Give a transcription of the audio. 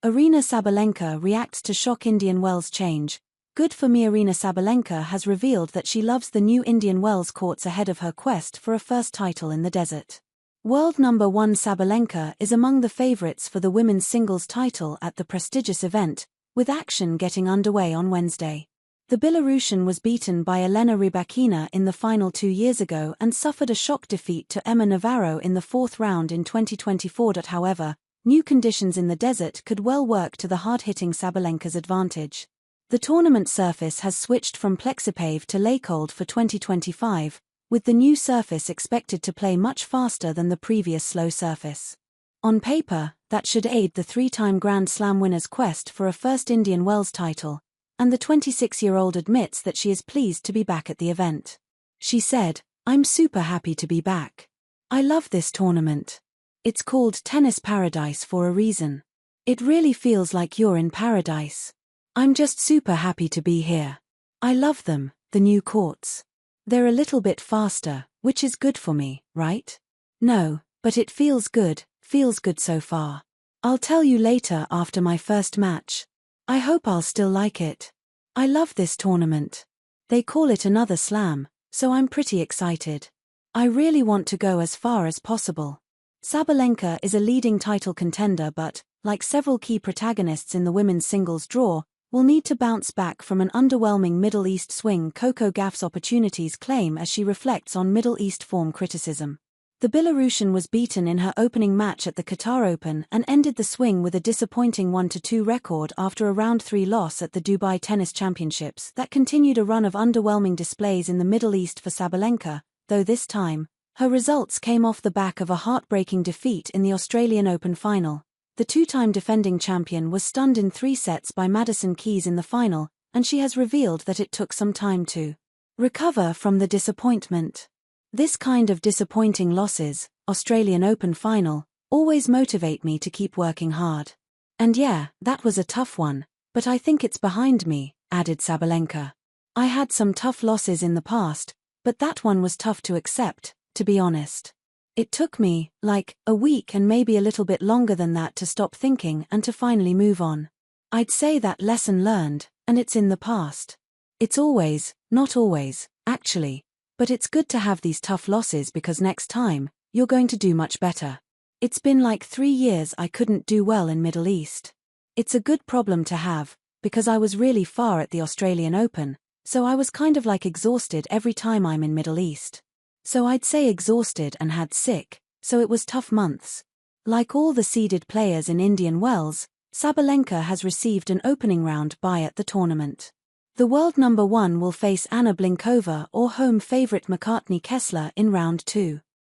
Aryna Sabalenka reacts to shock Indian Wells change. Good for me. Aryna Sabalenka has revealed that she loves the new Indian Wells courts ahead of her quest for a first title in the desert. World number 1 Sabalenka is among the favorites for the women's singles title at the prestigious event, with action getting underway on Wednesday. The Belarusian was beaten by Elena Rybakina in the final 2 years ago and suffered a shock defeat to Emma Navarro in the fourth round in 2024. However, new conditions in the desert could well work to the hard-hitting Sabalenka's advantage. The tournament surface has switched from Plexipave to Laykold for 2025, with the new surface expected to play much faster than the previous slow surface. On paper, that should aid the three-time Grand Slam winner's quest for a first Indian Wells title, and the 26-year-old admits that she is pleased to be back at the event. She said, "I'm super happy to be back. I love this tournament. It's called Tennis Paradise for a reason. It really feels like you're in paradise. I'm just super happy to be here. I love them, the new courts. They're a little bit faster, which is good for me, right? No, but it feels good so far. I'll tell you later after my first match. I hope I'll still like it. I love this tournament. They call it another slam, so I'm pretty excited. I really want to go as far as possible." Sabalenka is a leading title contender but, like several key protagonists in the women's singles draw, will need to bounce back from an underwhelming Middle East swing. Coco Gauff's opportunities claim as she reflects on Middle East form criticism. The Belarusian was beaten in her opening match at the Qatar Open and ended the swing with a disappointing 1-2 record after a round 3 loss at the Dubai Tennis Championships that continued a run of underwhelming displays in the Middle East for Sabalenka, though this time, her results came off the back of a heartbreaking defeat in the Australian Open final. The two-time defending champion was stunned in 3 sets by Madison Keys in the final, and she has revealed that it took some time to recover from the disappointment. "This kind of disappointing losses, Australian Open final, always motivate me to keep working hard. And yeah, that was a tough one, but I think it's behind me," added Sabalenka. "I had some tough losses in the past, but that one was tough to accept, to be honest. It took me, like, a week and maybe a little bit longer than that to stop thinking and to finally move on. I'd say that lesson learned, and it's in the past. It's not always, actually. But it's good to have these tough losses because next time, you're going to do much better. It's been like 3 years I couldn't do well in Middle East. It's a good problem to have, because I was really far at the Australian Open, so I was kind of like exhausted every time I'm in Middle East. So I'd say exhausted and had sick, so it was tough months." Like all the seeded players in Indian Wells, Sabalenka has received an opening round bye at the tournament. The world number 1 will face Anna Blinkova or home favorite McCartney Kessler in round 2.